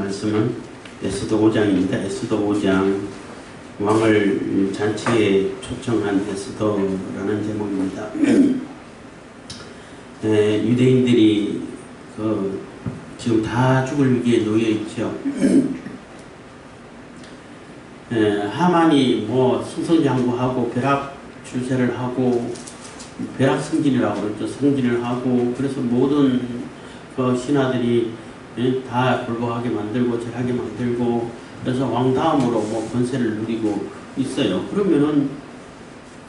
말씀은 에스더 5장입니다. 에스더 5장 왕을 잔치에 초청한 에스더라는 제목입니다. 유대인들이 지금 다 죽을 위기에 놓여 있죠. 하만이 승성장구하고 벼락 출세를 하고 벼락 승진이라고 그러죠. 승진을 하고 그래서 모든 신하들이 다 불복하게 만들고 절하게 만들고 그래서 왕 다음으로 권세를 누리고 있어요. 그러면은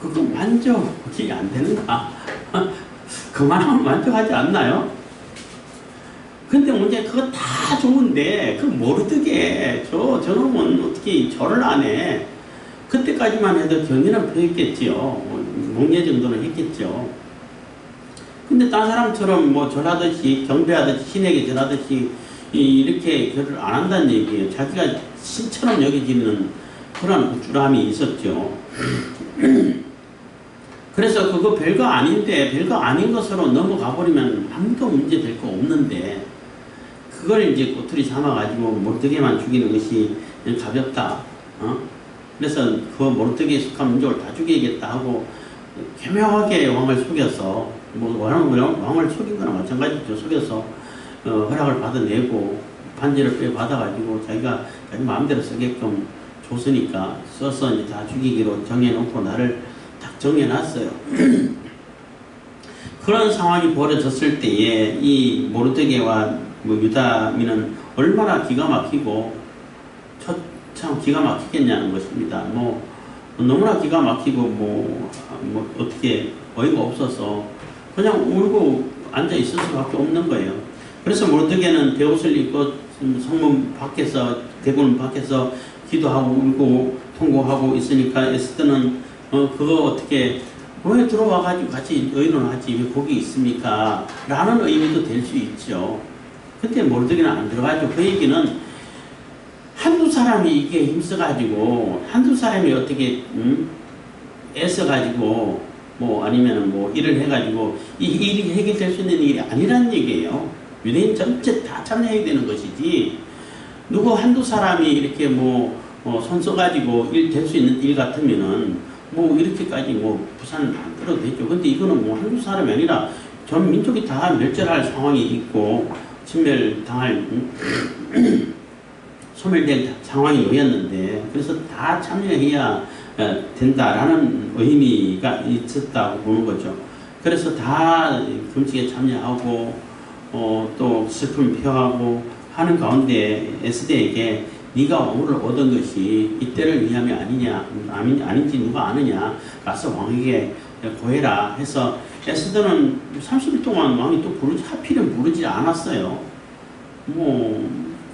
그거 만족이 안 되는가? 그만하면 만족하지 않나요? 근데 문제 그거 다 좋은데 그 모르드게 저놈은 어떻게 절을 안 해? 그때까지만 해도 경의는 표했겠지요. 목례 정도는 했겠죠. 근데 딴 사람처럼 절하듯이 경배하듯이 신에게 절하듯이 이렇게 절을 안 한다는 얘기예요. 자기가 신처럼 여겨지는 그런 우쭐함이 있었죠. 그래서 그거 별거 아닌데 별거 아닌 것으로 넘어가 버리면 아무도 문제 될 거 없는데 그걸 이제 꼬투리 삼아가지고 모르드게만 죽이는 것이 가볍다. 그래서 그 모르드게에 속한 민족을 다 죽이겠다 하고 교묘하게 왕을 속여서 왕을 속인 거나 마찬가지죠. 속여서 허락을 받아내고 반지를 받아가지고 자기가 자기 마음대로 쓰게끔 줬으니까 써서 이제 다 죽이기로 정해놓고 나를 딱 정해놨어요. 그런 상황이 벌어졌을 때에 이 모르드게와 유다민은 얼마나 기가 막히고 참 기가 막히겠냐는 것입니다. 너무나 기가 막히고 어떻게 어이가 없어서 그냥 울고 앉아 있을 수밖에 없는 거예요. 그래서 모르드게는 베옷을 입고 성문 밖에서 대궐 밖에서 기도하고 울고 통곡하고 있으니까 에스더는 그거 어떻게 왜 들어와가지고 같이 의논하지 왜 거기 있습니까? 라는 의미도 될 수 있죠. 근데 모르드게는 안 들어가죠. 그 얘기는 한두 사람이 이게 힘써가지고 한두 사람이 어떻게 애써가지고 아니면은 일을 해가지고 이 일이 해결될 수 있는 일이 아니라는 얘기예요. 유대인 전체 다 참여해야 되는 것이지 누구 한두 사람이 이렇게 손 써가지고 일 될 수 있는 일 같으면은 이렇게까지 부산 안 끌어도 되죠. 근데 이거는 한두 사람이 아니라 전 민족이 다 멸절할 상황이 있고 침멸당할 소멸될 상황이 놓였는데 그래서 다 참여해야 된다라는 의미가 있었다고 보는 거죠. 그래서 다 금식에 참여하고 또 슬픔을 표하고 하는 가운데 에스더에게 네가 왕을 얻은 것이 이때를 위함이 아닌지 누가 아느냐 가서 왕에게 고해라 해서 에스더는 30일 동안 왕이 또 하필은 부르지 않았어요.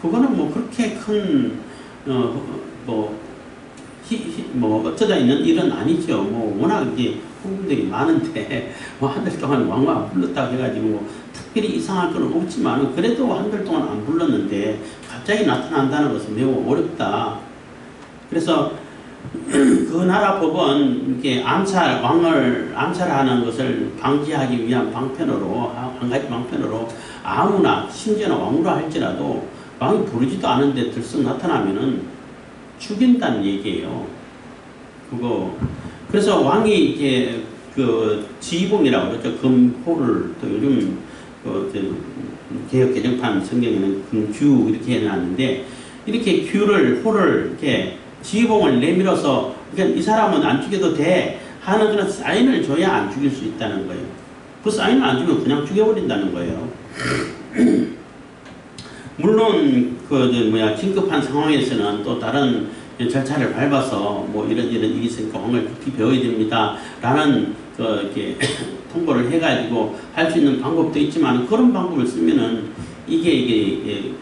그거는 그렇게 큰 어쩌다 있는 일은 아니죠. 워낙 이제 후궁들이 많은데 한 달 동안 왕을 안 불렀다고 해가지고 특별히 이상할 건 없지만 그래도 한 달 동안 안 불렀는데 갑자기 나타난다는 것은 매우 어렵다. 그래서 그 나라 법은 이렇게 왕을 암살하는 것을 방지하기 위한 방편으로 한 가지 방편으로 아무나 심지어는 왕으로 할지라도 왕이 부르지도 않은데 들썩 나타나면은 죽인다는 얘기예요. 그래서 왕이 이제 지휘봉이라고 그러죠. 금호를 또 요즘 개혁 개정판 성경에는 금규 이렇게 해놨는데 이렇게 호를 이렇게 지휘봉을 내밀어서 그러니까 이 사람은 안 죽여도 돼 하는 그런 사인을 줘야 안 죽일 수 있다는 거예요. 그 사인을 안 주면 그냥 죽여버린다는 거예요. 물론 긴급한 상황에서는 또 다른 절차를 밟아서 이런 일이 있으니까 왕을 급히 배워야 됩니다 라는 이렇게 통보를 해가지고 할 수 있는 방법도 있지만 그런 방법을 쓰면은 이게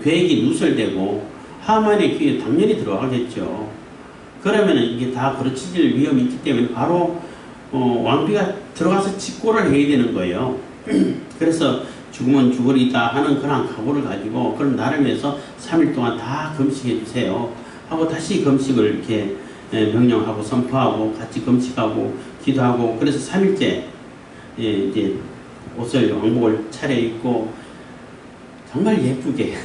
계획이 누설되고 하만의 귀에 당연히 들어가겠죠. 그러면은 이게 다 거르쳐질 위험이 있기 때문에 바로 왕비가 들어가서 직고를 해야 되는 거예요. 그래서 죽으면 죽으리다 하는 그런 각오를 가지고 그런 나름에서 3일 동안 다 금식해 주세요 하고 다시 금식을 이렇게 명령하고 선포하고 같이 금식하고 기도하고 그래서 3일째 이제 옷을 왕복을 차려입고 정말 예쁘게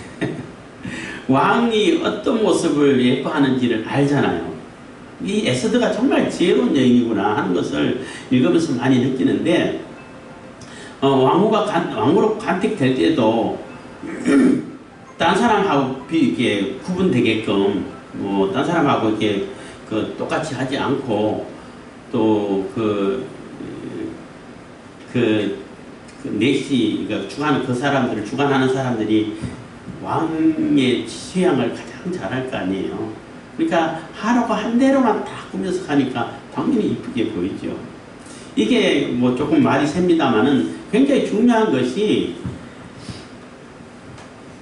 왕이 어떤 모습을 예뻐하는지를 알잖아요. 이 에스더가 정말 지혜로운 여인이구나 하는 것을 읽으면서 많이 느끼는데, 왕후로 간택될 때도 딴 사람하고 이렇게 구분되게끔 딴 사람하고 이렇게 똑같이 하지 않고 또 넷이 주관하는 그 사람들을 주관하는 사람들이 왕의 취향을 가장 잘할 거 아니에요. 그러니까 하루가 한 대로만 다 꾸며서 가니까 당연히 이쁘게 보이죠. 이게 뭐 조금 말이 셉니다만은 굉장히 중요한 것이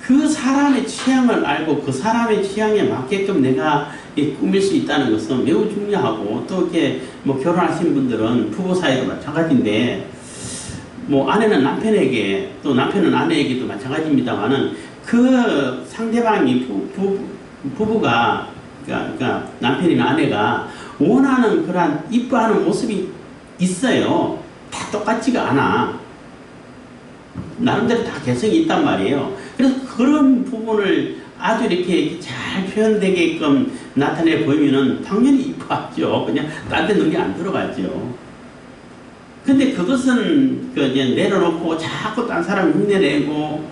그 사람의 취향을 알고 그 사람의 취향에 맞게끔 내가 꾸밀 수 있다는 것은 매우 중요하고, 또 이렇게 뭐 결혼하신 분들은 부부 사이도 마찬가지인데, 뭐 아내는 남편에게 또 남편은 아내에게도 마찬가지입니다만은 그 상대방이 부부가 그러니까 남편이나 아내가 원하는 그러한 이뻐하는 모습이 있어요. 다 똑같지가 않아. 나름대로 다 개성이 있단 말이에요. 그래서 그런 부분을 아주 이렇게 잘 표현되게끔 나타내 보이면은 당연히 이뻐하죠. 그냥 딴 데 눈이 안 들어가죠. 근데 그것은 이제 내려놓고 자꾸 딴 사람 흉내내고,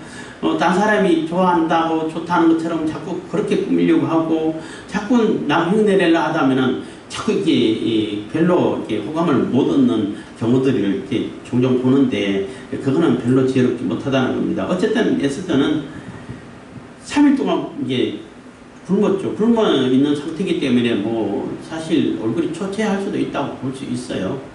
딴 사람이 좋아한다고 좋다는 것처럼 자꾸 그렇게 꾸미려고 하고, 자꾸 남 흉내내려 하다면은 자꾸 이렇게 별로 이렇게 호감을 못 얻는 경우들을 이렇게 종종 보는데, 그거는 별로 지혜롭지 못하다는 겁니다. 어쨌든 에스더는 3일 동안 이제 굶었죠. 굶어 있는 상태이기 때문에 뭐 사실 얼굴이 초췌할 수도 있다고 볼 수 있어요.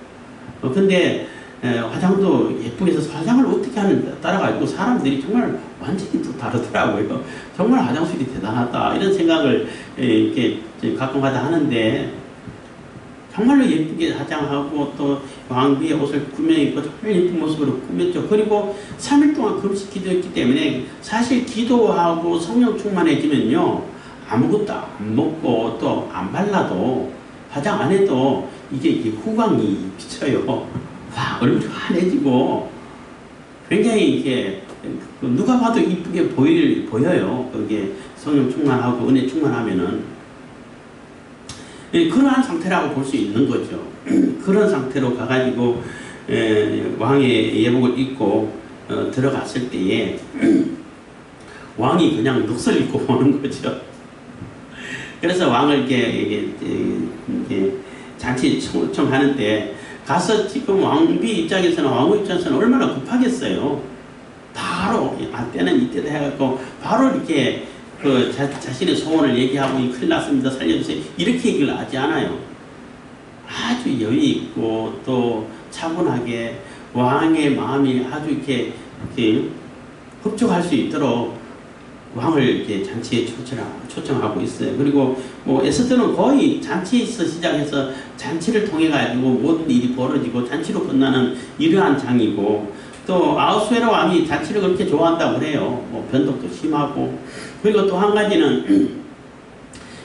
근데 화장도 예쁘게 해서 화장을 어떻게 하는지 따라가지고 사람들이 정말 완전히 또 다르더라고요. 정말 화장술이 대단하다 이런 생각을 이렇게 가끔가다 하는데, 정말로 예쁘게 화장하고 또 왕비의 옷을 꾸며입고 정말 예쁜 모습으로 꾸몄죠. 그리고 3일 동안 금식 기도했기 때문에 사실 기도하고 성령 충만해지면요, 아무것도 안 먹고 또 안 발라도 화장 안 해도 이게 후광이 비쳐요. 와, 얼굴이 환해지고 굉장히 이렇게 누가 봐도 이쁘게 보여요. 그게 성령 충만하고 은혜 충만하면은. 그러한 상태라고 볼 수 있는 거죠. 그런 상태로 가가지고 왕의 예복을 입고 들어갔을 때에 왕이 그냥 넋을 잃고 보는 거죠. 그래서 왕을 이렇게 잔치 초청하는데 가서 지금 왕비 입장에서는 왕후 입장에서는 얼마나 급하겠어요. 바로 때는 이때다 해갖고 바로 이렇게 자신의 소원을 얘기하고 큰일 났습니다 살려주세요 이렇게 얘기를 하지 않아요. 아주 여유 있고 또 차분하게 왕의 마음이 아주 이렇게 흡족할 수 있도록 왕을 이렇게 잔치에 초청하고 있어요. 그리고 뭐 에스더는 거의 잔치에서 시작해서 잔치를 통해 가지고 모든 일이 벌어지고 잔치로 끝나는 이러한 장이고, 또 아하수에로 왕이 잔치를 그렇게 좋아한다고 그래요. 뭐 변덕도 심하고. 그리고 또 한 가지는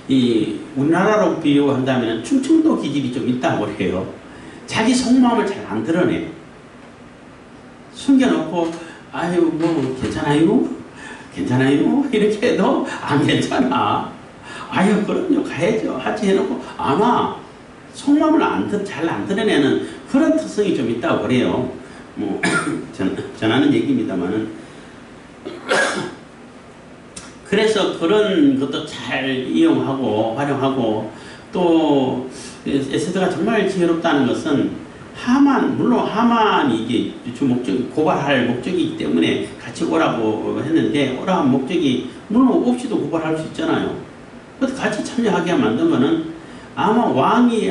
이 우리나라로 비유한다면 충청도 기질이 좀 있다고 그래요. 자기 속마음을 잘 안 드러내요. 숨겨놓고 아유 뭐 괜찮아요? 괜찮아요? 이렇게 해도 안 괜찮아. 아유 그럼요 가야죠 하지 해놓고 안 와. 속마음을 잘 안 드러내는 그런 특성이 좀 있다고 그래요. 뭐 전하는 얘기입니다만은 그래서 그런 것도 잘 이용하고 활용하고, 또 에스더가 정말 지혜롭다는 것은 물론 하만이 이게 고발할 목적이기 때문에 같이 오라고 했는데, 오라는 목적이 물론 없이도 고발할 수 있잖아요. 그래서 같이 참여하게 만들면은 아마 왕이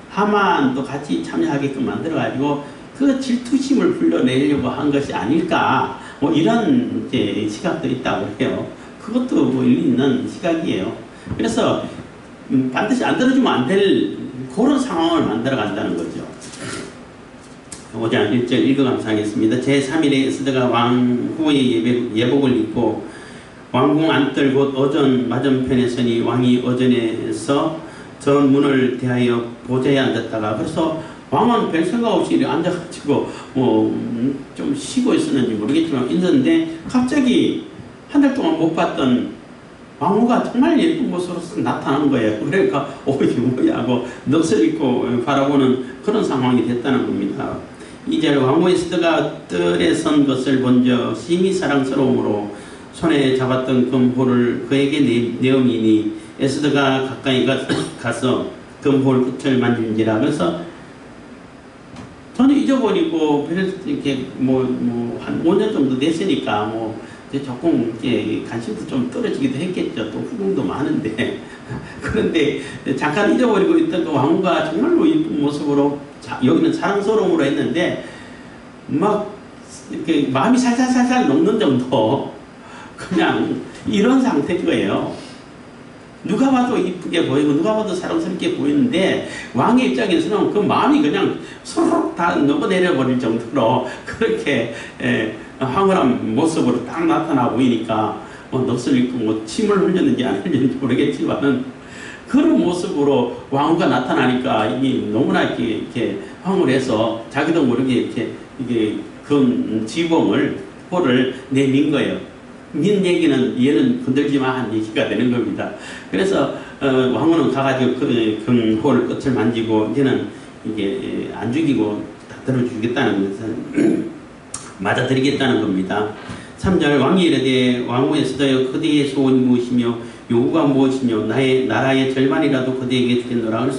하만도 같이 참여하게끔 만들어가지고 그 질투심을 불러내려고 한 것이 아닐까, 뭐 이런 이제 시각도 있다고 해요. 그것도 뭐 일리 있는 시각이에요. 그래서 반드시 안 들어주면 안 될 그런 상황을 만들어 간다는 거죠. 5장 1절 읽어 감상하겠습니다. 제3일에 에스더가 왕후의 예복을 입고 왕궁 안뜰 곧 어전 맞은편에 서니 왕이 어전에서 전 문을 대하여 보좌에 앉았다가, 그래서 왕은 별 생각 없이 앉아가지고 뭐 좀 쉬고 있었는지 모르겠지만 있는데 갑자기 한 달 동안 못 봤던 왕후가 정말 예쁜 모습으로 나타난 거예요. 그러니까 이게 뭐야 하고 넋을 잃고 바라보는 그런 상황이 됐다는 겁니다. 이제 왕후 에스더가 뜰에 선 것을 본저 심히 사랑스러움으로 손에 잡았던 금홀을 그에게 내어미니 에스더가 가까이 가서 금홀 끝을 만진지라. 그래서 저는 잊어버리고 이렇게 한 5년 정도 됐으니까 조금 이제 관심도 좀 떨어지기도 했겠죠. 또 후궁도 많은데 그런데 잠깐 잊어버리고 있던 그 왕후가 정말로 이쁜 모습으로 여기는 사랑스러움으로 했는데 막 이렇게 마음이 살살살살 녹는 정도 그냥 이런 상태인 거예요. 누가 봐도 이쁘게 보이고 누가 봐도 사랑스럽게 보이는데 왕의 입장에서는 그 마음이 그냥 소록 다 녹아내려 버릴 정도로 그렇게 황홀한 모습으로 딱 나타나 보이니까 넋을 잃고 침을 흘렸는지 안 흘렸는지 모르겠지만은 그런 모습으로 왕후가 나타나니까 이게 너무나 이렇게 황홀해서 자기도 모르게 이게 그 지봉을 홀을 내민 거예요. 민 얘기는 얘는 건들지마 한 얘기가 되는 겁니다. 그래서 왕후는 가가지고 그 홀 끝을 만지고 이제는 이게 안 죽이고 다 들어주겠다는 것은 맞아들이겠다는 겁니다. 3절 왕이 이르되 왕후 에스더여 그대의 소원이 무엇이며 요구가 무엇이며 나라의 절반이라도 그대에게 주겠노라.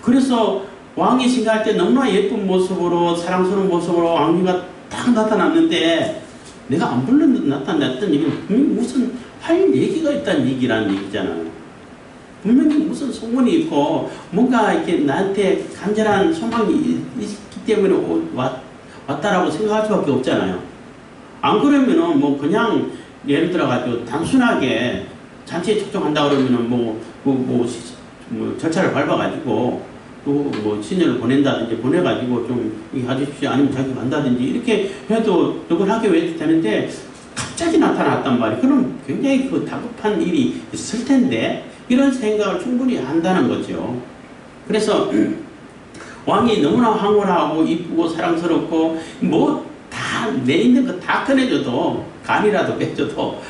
그래서 왕이 생각할 때 너무나 예쁜 모습으로 사랑스러운 모습으로 왕비가 딱 나타났는데 내가 안 불렀는데 나타났던 얘기는 분명히 무슨 할 얘기가 있다는 얘기라는 얘기잖아요. 분명히 무슨 소문이 있고 뭔가 이렇게 나한테 간절한 소망이 있기 때문에 왔다라고 생각할 수밖에 없잖아요. 안 그러면은 그냥 예를 들어가지고 단순하게 잔치에 초청한다 그러면은 절차를 밟아가지고 또 신녀를 보낸다든지 보내가지고 좀 해주십시오 아니면 자기 간다든지 이렇게 해도 누굴 하게 해도 되는데 갑자기 나타났단 말이에요. 그럼 굉장히 다급한 일이 있을 텐데 이런 생각을 충분히 한다는 거죠. 그래서 왕이 너무나 황홀하고 이쁘고 사랑스럽고 다 내 있는 거 다 꺼내줘도 간이라도 빼줘도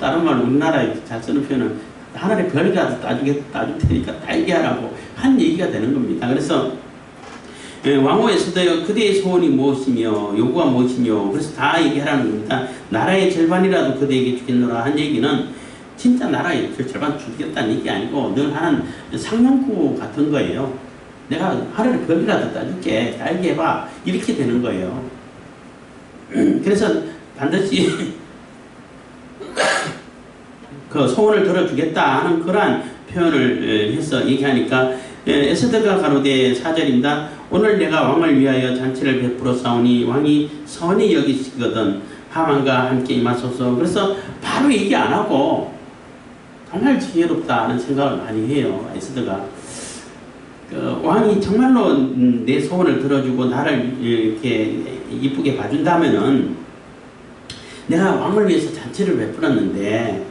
다른 말 우리나라에 잘 쓰는 표현은 하늘의 별이라도 따줄 테니까 딸게 하라고 한 얘기가 되는 겁니다. 그래서 왕후 에스더여 그대의 소원이 무엇이며 요구가 무엇이며 그래서 다 얘기하라는 겁니다. 나라의 절반이라도 그대에게 주겠노라 한 얘기는 진짜 나라의 절반 주겠다는 얘기 아니고 늘 하는 상명구 같은 거예요. 내가 하늘의 별이라도 따줄게 딸게 해봐 이렇게 되는 거예요. 그래서 반드시 그 소원을 들어주겠다 하는 그러한 표현을 해서 얘기하니까 에스더가 가로되 4절입니다. 오늘 내가 왕을 위하여 잔치를 베풀어 싸우니 왕이 선히 여기시거든 하만과 함께 임하소서. 그래서 바로 얘기 안 하고 정말 지혜롭다 하는 생각을 많이 해요. 에스더가 왕이 정말로 내 소원을 들어주고 나를 이렇게 이쁘게 봐준다면은 내가 왕을 위해서 잔치를 베풀었는데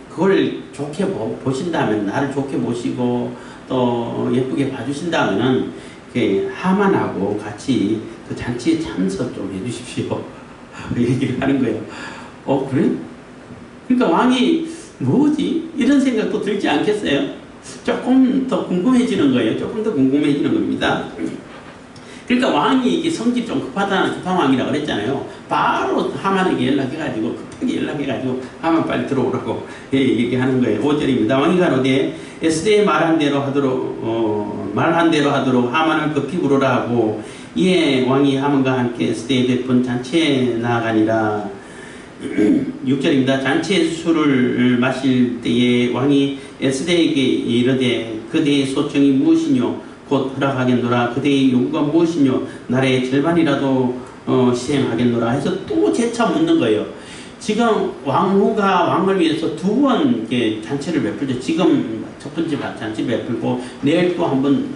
그걸 좋게 보신다면 나를 좋게 모시고 또 예쁘게 봐주신다면은 하만하고 같이 그 잔치에 참석 좀 해주십시오. 얘기를 하는 거예요. 그래? 그러니까 왕이 뭐지? 이런 생각도 들지 않겠어요? 조금 더 궁금해지는 거예요. 조금 더 궁금해지는 겁니다. 그러니까 왕이 이게 성질이 좀 급한 왕이라고 그랬잖아요. 바로 하만에게 연락해가지고 급하게 연락해가지고 하만 빨리 들어오라고 얘기하는 거예요. 5절입니다. 왕이 가로되 에스더의 말한 대로 하도록 하만을 급히 부르라 하고 이에 왕이 하만과 함께 에스더의 베푼 잔치에 나아가니라. 6절입니다. 잔치의 술을 마실 때에 왕이 에스더에게 이르되 그대의 소청이 무엇이뇨 곧 허락하겠노라. 그대의 요구가 무엇이뇨 나라의 절반이라도 시행하겠노라 해서 또 재차 묻는 거예요. 지금 왕후가 왕을 위해서 2번 잔치를 베풀죠. 지금 첫 번째 잔치 베풀고 내일 또 한번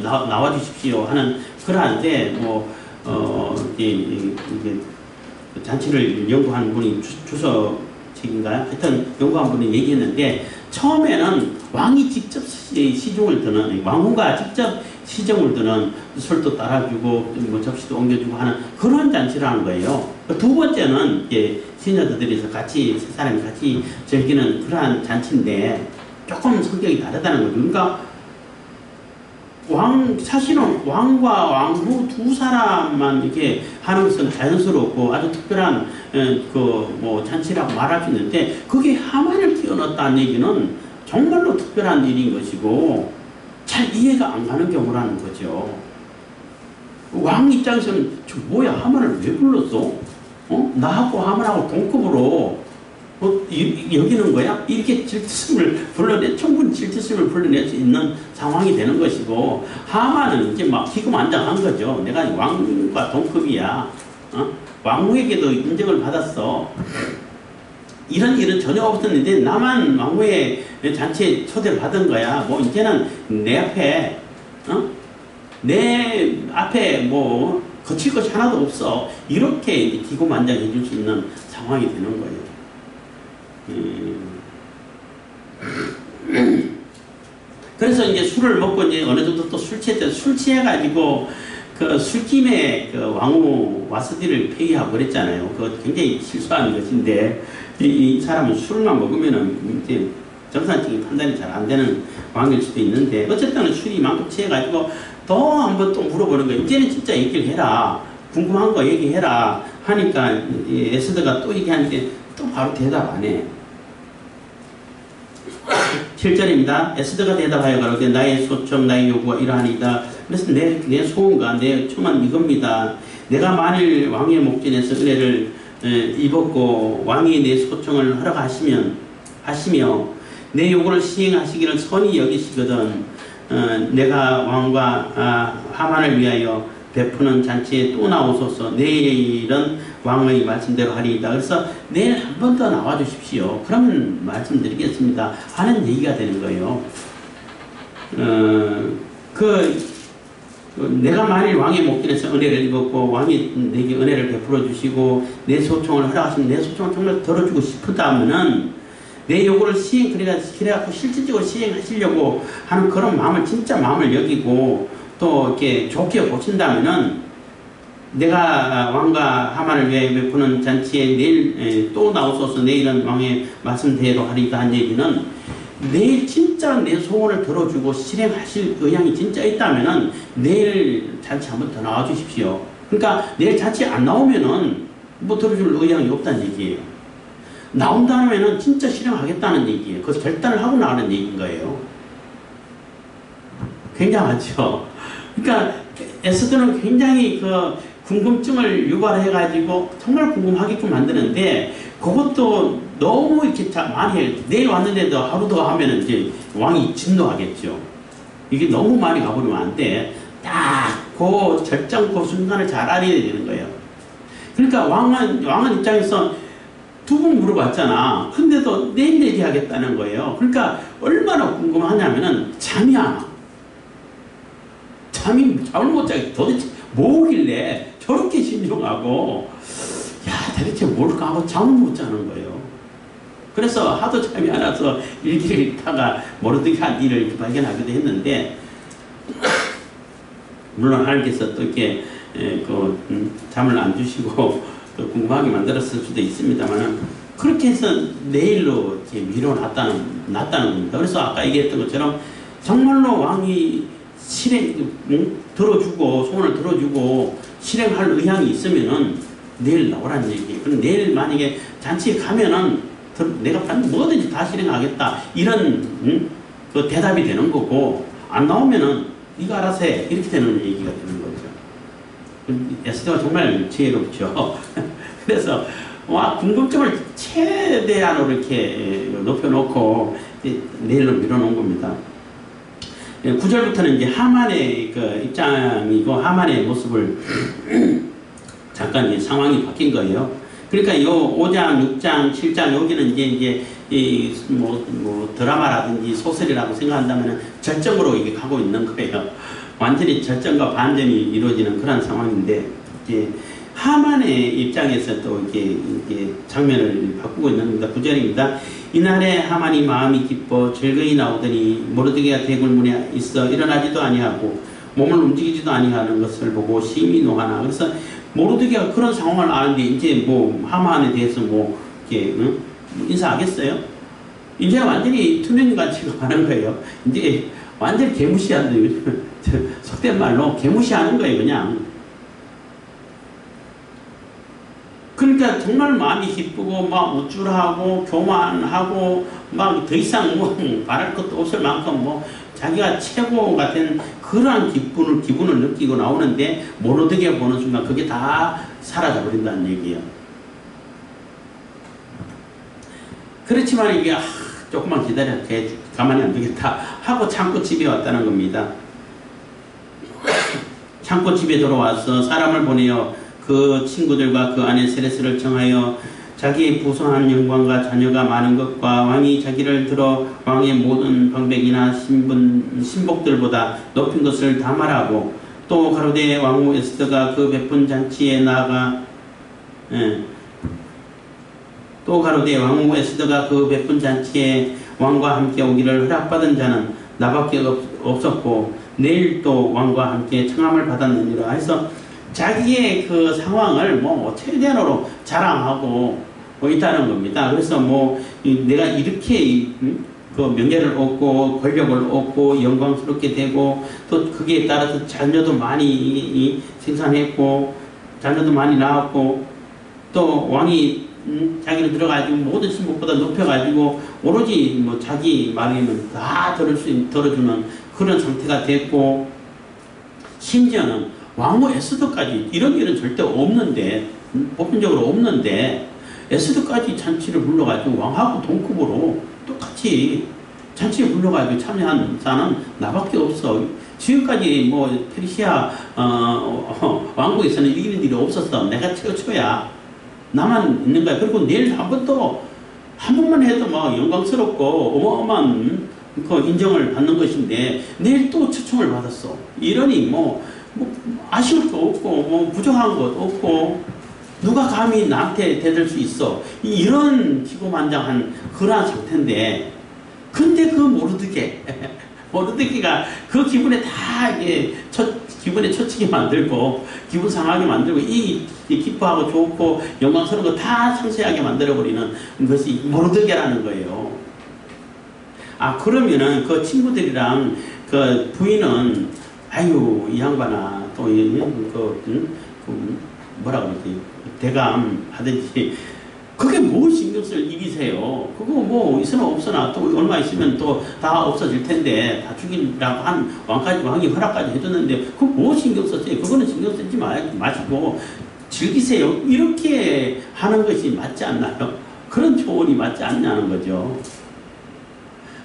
나와 주십시오 하는 그러한데 잔치를 연구한 분이 주석책인가요? 하여튼 연구한 분이 얘기했는데 처음에는 왕이 직접 시중을 드는 왕후가 직접 시중을 드는 술도 따라주고 접시도 옮겨주고 하는 그런 잔치를 하는 거예요. 두 번째는 이제 시녀들에서 같이 세 사람이 같이 즐기는 그러한 잔치인데 조금 성격이 다르다는 거죠. 그러니까 사실은 왕과 왕후 두 사람만 이렇게 하는 것은 자연스럽고 아주 특별한 잔치라고 말할 수 있는데 그게 하만을 끼워넣었다는 얘기는 정말로 특별한 일인 것이고 잘 이해가 안 가는 경우라는 거죠. 왕 입장에서는 저 뭐야 하만을 왜 불렀어? 나하고 하만하고 동급으로 여기는 거야? 이렇게 충분히 질투심을 불러낼 수 있는 상황이 되는 것이고, 하만은 이제 막 기고만장한 거죠. 내가 왕과 동급이야. 왕후에게도 인정을 받았어. 이런 일은 전혀 없었는데, 나만 왕후의 잔치에 초대를 받은 거야. 뭐, 이제는 내 앞에 거칠 것이 하나도 없어. 이렇게 기고만장해 줄 수 있는 상황이 되는 거예요. 그래서 이제 술을 먹고 이제 어느 정도 또 술 취해가지고 그 술김에 그 왕후 와스디를 폐위하고 그랬잖아요. 그거 굉장히 실수한 것인데 이 사람은 술만 먹으면은 이제 정상적인 판단이 잘 안 되는 왕일 수도 있는데 어쨌든 술이 만큼 취해가지고 또 한번 또 물어보는 거예요. 이제는 진짜 얘기를 해라. 궁금한 거 얘기해라. 하니까 에스더가 또 얘기하는데 또 바로 대답 안 해. 7절입니다. 에스더가 대답하여 가로되 나의 소청 나의 요구가 이러하니이다. 그래서 내 소원과 내 초만 이겁니다. 내가 만일 왕의 목전에서 은혜를 입었고 왕이 내 소청을 허락하시며 내 요구를 시행하시기를 선히 여기시거든 내가 왕과 하만을 위하여 베푸는 잔치에 또 나오소서. 내일은 왕의 말씀대로 하리이다. 그래서 내일 한 번 더 나와 주십시오. 그러면 말씀드리겠습니다 하는 얘기가 되는 거예요. 내가 만일 왕의 목전에서 은혜를 입었고 왕이 내게 은혜를 베풀어 주시고 내 소청을 허락하시면 내 소청을 정말 들어주고 싶다면은 내 요구를 그래갖고 실질적으로 시행하시려고 하는 그런 마음을 진짜 마음을 여기고 또 이렇게 좋게 보신다면은 내가 왕과 하만을 위해 베푸는 잔치에 내일 또 나오소서. 내일은 왕의 말씀대로 하리이다 한 얘기는 내일 진짜 내 소원을 들어주고 실행하실 의향이 진짜 있다면은 내일 잔치 한번 더 나와 주십시오. 그러니까 내일 잔치 안 나오면은 뭐 들어줄 의향이 없다는 얘기예요. 나온다면은 진짜 실행하겠다는 얘기예요. 그래서 결단을 하고 나가는 얘기인 거예요. 굉장하죠. 그러니까 에스더는 굉장히 궁금증을 유발해가지고 정말 궁금하게끔 만드는데 그것도 너무 이렇게 많이 해요. 내일 왔는데도 하루 더 하면은 이제 왕이 진노하겠죠. 이게 너무 많이 가버리면 안 돼. 딱 그 절정 그 순간을 잘 알아야 되는 거예요. 그러니까 왕은 입장에서 두 번 물어봤잖아. 근데도 내일 얘기하겠다는 거예요. 그러니까 얼마나 궁금하냐면은 잠이 안 와. 잠을 못 자게 도대체 뭐길래 저렇게 신중하고 도대체 뭘까 하고 잠을 못 자는 거예요. 그래서 하도 잠이 안 와서 일기를 읽다가 모르게 한 일을 발견하기도 했는데 물론 하나님께서 또 이렇게 잠을 안 주시고 또 궁금하게 만들었을 수도 있습니다만 그렇게 해서 내일로 이렇게 미뤄놨다는 겁니다. 그래서 아까 얘기했던 것처럼 정말로 왕이 들어주고 소원을 들어주고 실행할 의향이 있으면은 내일 나오라는 얘기예요. 그럼 내일 만약에 잔치에 가면은 내가 뭐든지 다 실행하겠다 이런 그 대답이 되는 거고 안 나오면은 네가 알아서 해 이렇게 되는 얘기가 되는 거죠. 에스더가 정말 지혜롭죠. 그래서 궁금증을 최대한으로 이렇게 높여놓고 내일로 밀어놓은 겁니다. 9절부터는 이제 하만의 입장이고 하만의 모습을 잠깐 상황이 바뀐 거예요. 그러니까 요 5장, 6장, 7장 여기는 이제 드라마라든지 소설이라고 생각한다면 절정으로 이게 가고 있는 거예요. 완전히 절정과 반전이 이루어지는 그런 상황인데 이제 하만의 입장에서 또 이렇게 장면을 바꾸고 있는 겁니다. 9절입니다. 이날에 하만이 마음이 기뻐 즐거이 나오더니 모르드게가 대궐문에 있어 일어나지도 아니하고 몸을 움직이지도 아니하는 것을 보고 심히 노하나. 그래서 모르드게가 그런 상황을 아는데 이제 뭐 하만에 대해서 뭐 이렇게 인사하겠어요? 이제 완전히 투명인간치가 가는 거예요. 이제 완전히 개무시한다. 속된 말로 개무시하는 거예요, 그냥. 그러니까 정말 마음이 기쁘고 막 우쭐하고 교만하고 막 더 이상 뭐 바랄 것도 없을 만큼 뭐 자기가 최고 같은 그러한 기분을 느끼고 나오는데 모르드게 보는 순간 그게 다 사라져 버린다는 얘기예요. 그렇지만 이게 조금만 기다려 가만히 안 되겠다 하고 참고 집에 왔다는 겁니다. 참고 집에 돌아와서 사람을 보내어 그 친구들과 그 아내 세레스를 청하여 자기의 부성한 영광과 자녀가 많은 것과 왕이 자기를 들어 왕의 모든 방백이나 신복들보다 높인 것을 다 말하고 또 가로되 왕후 에스더가 그 베푼 잔치에 나아가 또 가로되 왕후 에스더가 그 베푼 잔치에 왕과 함께 오기를 허락받은 자는 나밖에 없었고 내일 또 왕과 함께 청함을 받았느니라 해서 자기의 그 상황을 뭐 최대한으로 자랑하고 있다는 겁니다. 그래서 뭐 내가 이렇게 그 명예를 얻고 권력을 얻고 영광스럽게 되고 또 거기에 따라서 자녀도 많이 생산했고 자녀도 많이 낳았고 또 왕이 자기를 들어가지고 모든 신복보다 높여가지고 오로지 뭐 자기 말이면 다 들어주는 그런 상태가 됐고 심지어는 왕후 에스더까지 이런 일은 절대 없는데 보편적으로 없는데 에스더까지 잔치를 불러가지고 왕하고 동급으로 똑같이 잔치에 불러가지고 참여한 자는 나밖에 없어. 지금까지 뭐 페르시아 왕국에서는 이기는 일이 없었어. 내가 최초야. 나만 있는 거야. 그리고 내일 한 번만 해도 막 영광스럽고 어마어마한 그 인정을 받는 것인데 내일 또 초청을 받았어. 이러니 뭐 아쉬울 거 없고 뭐 부정한 것 없고 누가 감히 나한테 대들 수 있어. 이런 기고만장한 그러한 상태인데 근데 그 모르드게가 그 기분에 다 이게 기분에 처치게 만들고 기분 상하게 만들고 기뻐하고 좋고 영광스러운 거 다 상세하게 만들어버리는 것이 모르드게라는 거예요. 그러면은 그 친구들이랑 그 부인은 아유 이 양반아 또 뭐라 그러지 대감 하든지 그게 뭐 신경 쓸 일이세요. 그거 뭐 있으나 없으나 또 얼마 있으면 또 다 없어질 텐데 다 죽이라고 한 왕이 허락까지 해줬는데 그거 뭐 신경 썼어요. 그거는 신경 쓰지 마시고 즐기세요. 이렇게 하는 것이 맞지 않나요? 그런 조언이 맞지 않냐는 거죠.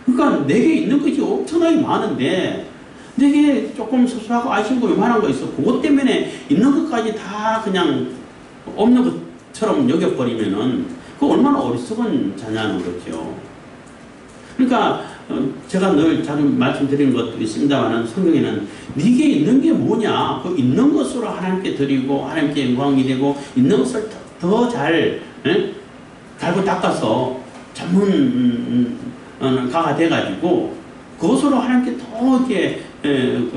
그러니까 내게 있는 것이 엄청나게 많은데 내게 조금 소소하고 아쉬운 요만한 거 있어. 그것 때문에 있는 것까지 다 그냥 없는 것처럼 여겨버리면은 그 얼마나 어리석은 자냐는 거죠. 그러니까 제가 늘 자주 말씀드리는 것도 있습니다만 성경에는 네게 있는 게 뭐냐 그 있는 것으로 하나님께 드리고 하나님께 영광이 되고 있는 것을 더 잘 갈고 닦아서 전문가가 돼가지고 그것으로 하나님께 더 이렇게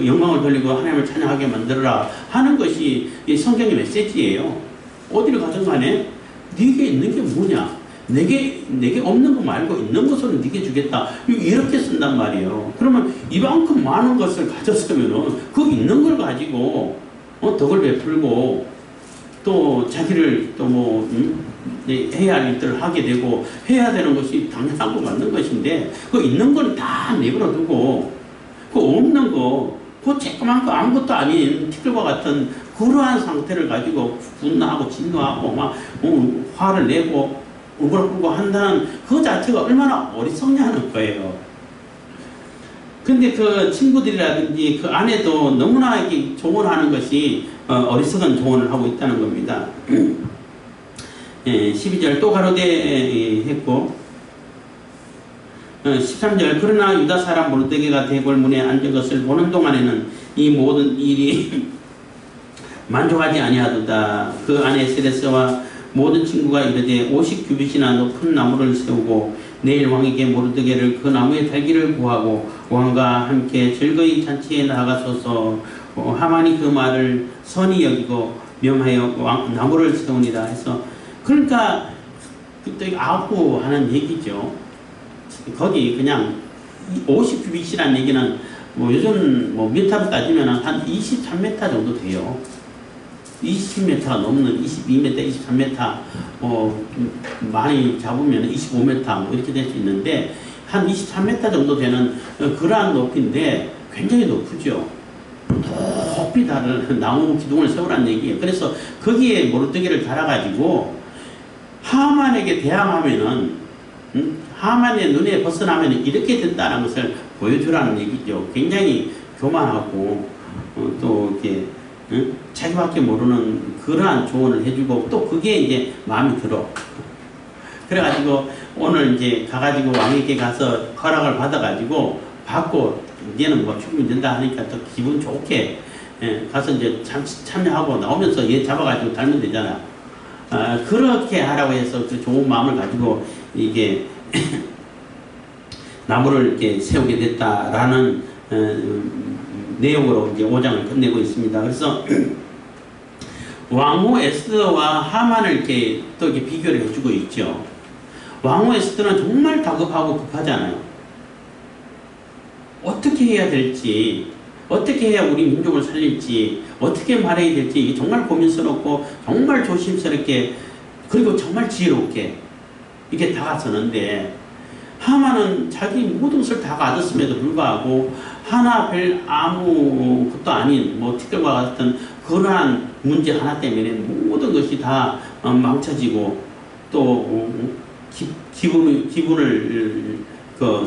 영광을 돌리고 하나님을 찬양하게 만들어라 하는 것이 이 성경의 메시지예요. 어디를 가든 간에 네게 있는 게 뭐냐 내게 없는 거 말고 있는 것으로 네게 주겠다 이렇게 쓴단 말이에요. 그러면 이만큼 많은 것을 가졌으면은 그 있는 걸 가지고 덕을 베풀고 또 자기를 또 뭐 해야 할 일들을 하게 되고 해야 되는 것이 당연하고 맞는 것인데 그 있는 건 다 내버려 두고 그 없는 거 그 조그만 거 아무것도 아닌 티끌과 같은 그러한 상태를 가지고 분노하고 진노하고 막 화를 내고 울고불고 한다는 그 자체가 얼마나 어리석냐는 거예요. 근데 그 친구들이라든지 그 아내도 너무나 이렇게 조언하는 것이 어리석은 조언을 하고 있다는 겁니다. 12절 또 가로되 했고 13절 그러나 유다 사람 모르드게가 대궐 문에 앉은 것을 보는 동안에는 이 모든 일이 만족하지 아니하도다. 그 아내 세레스와 모든 친구가 이르되 50규빗이나 높은 나무를 세우고 내일 왕에게 모르드게를 그 나무에 달기를 구하고 왕과 함께 즐거이 잔치에 나가소서. 하만이 그 말을 선히 여기고 명하여 나무를 세우니라 해서, 그러니까 그때 아구하는 얘기죠. 거기 그냥 50규빗이라는 얘기는 뭐 요즘 뭐 미터로 따지면 한 23m 정도 돼요. 20m가 넘는 22m, 23m, 많이 잡으면 25m 뭐 이렇게 될 수 있는데, 한 23m 정도 되는 그러한 높이인데 굉장히 높으죠. 높이 다른 나무 기둥을 세우라는 얘기예요. 그래서 거기에 모르뜨기를 달아가지고 하만에게 대항하면은, 하만의 눈에 벗어나면 이렇게 된다는 것을 보여주라는 얘기죠. 굉장히 교만하고 또 이렇게 자기밖에 모르는 그러한 조언을 해주고, 또 그게 이제 마음에 들어. 그래가지고 오늘 이제 가가지고 왕에게 가서 허락을 받아가지고 받고, 이제는 뭐 충분히 된다 하니까 또 기분 좋게 가서 이제 참여하고 나오면서 얘 잡아가지고 달면 되잖아. 그렇게 하라고 해서 그 좋은 마음을 가지고 이게 나무를 이렇게 세우게 됐다라는 내용으로 이제 5장을 끝내고 있습니다. 그래서 왕후 에스더와 하만을 이렇게 또 이렇게 비교를 해주고 있죠. 왕후 에스더는 정말 다급하고 급하잖아요. 어떻게 해야 될지, 어떻게 해야 우리 민족을 살릴지, 어떻게 말해야 될지 정말 고민스럽고 정말 조심스럽게, 그리고 정말 지혜롭게 이게 다가서는데, 하만은 자기 모든 것을 다 가졌음에도 불구하고 하나 별 아무 것도 아닌 뭐 티끌과 같은 그러한 문제 하나 때문에 모든 것이 다 망쳐지고 또 기분을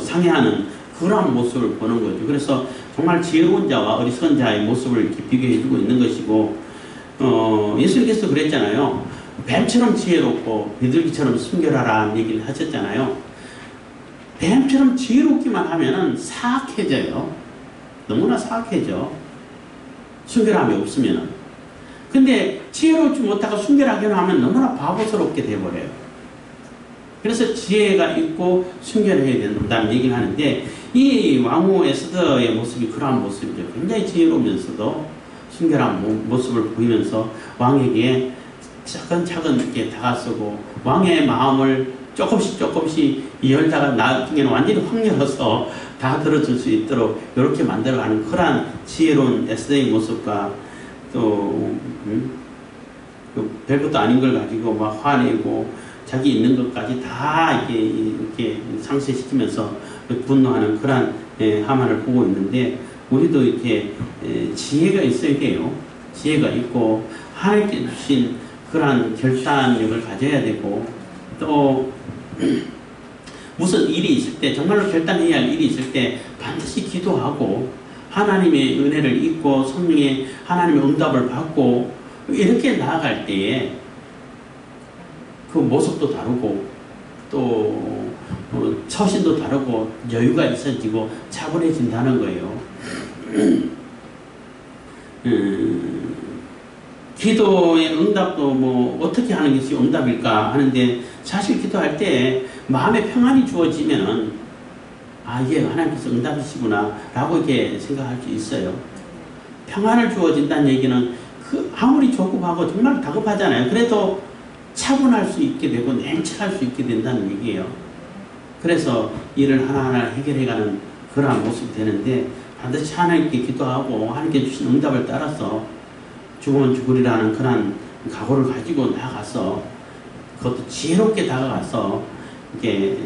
상해하는 그러한 모습을 보는 거죠. 그래서 정말 지혜로운 자와 어리석은 자의 모습을 이렇게 비교해주고 있는 것이고, 예수님께서 그랬잖아요. 뱀처럼 지혜롭고 비둘기처럼 순결하라는 얘기를 하셨잖아요. 뱀처럼 지혜롭기만 하면은 사악해져요. 너무나 사악해져. 순결함이 없으면은. 근데 지혜롭지 못하고 순결하기만 하면 너무나 바보스럽게 돼버려요. 그래서 지혜가 있고 순결해야 된다는 얘기를 하는데, 이 왕후 에스더의 모습이 그러한 모습이죠. 굉장히 지혜로우면서도 순결한 모습을 보이면서 왕에게 차근차근 이렇게 다가서고, 왕의 마음을 조금씩 열다가 나중에는 완전히 확 열어서 다 들어줄 수 있도록 이렇게 만들어가는 그러한 지혜로운 에스더의 모습과, 또 별것도 아닌 걸 가지고 막 화내고 자기 있는 것까지 다 이렇게 상쇄시키면서 분노하는 그러한 하만을 보고 있는데, 우리도 이렇게 지혜가 있어야 돼요. 지혜가 있고 하나님께 주신 그러한 결단력을 가져야 되고, 또 무슨 일이 있을 때, 정말로 결단해야 할 일이 있을 때 반드시 기도하고 하나님의 은혜를 입고 성령의 하나님의 응답을 받고 이렇게 나아갈 때에 그 모습도 다르고 또 처신도 다르고 여유가 있어지고 차분해진다는 거예요. 기도의 응답도 뭐 어떻게 하는 것이 응답일까 하는데, 사실 기도할 때 마음의 평안이 주어지면은 이게 하나님께서 응답이시구나 라고 이렇게 생각할 수 있어요. 평안을 주어진다는 얘기는 아무리 조급하고 정말 다급하잖아요. 그래도 차분할 수 있게 되고 냉철할 수 있게 된다는 얘기예요. 그래서 일을 하나하나 해결해가는 그러한 모습이 되는데, 반드시 하나님께 기도하고 하나님께 주신 응답을 따라서 죽으면 죽으리라는 그런 각오를 가지고 나가서, 그것도 지혜롭게 다가가서 이렇게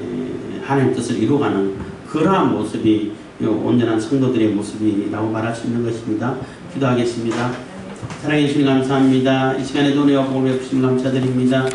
하나님 뜻을 이루어가는 그러한 모습이 온전한 성도들의 모습이라고 말할 수 있는 것입니다. 기도하겠습니다. 사랑해 주시니 감사합니다. 이 시간에도 은혜와 복을 베푸시니 감사드립니다.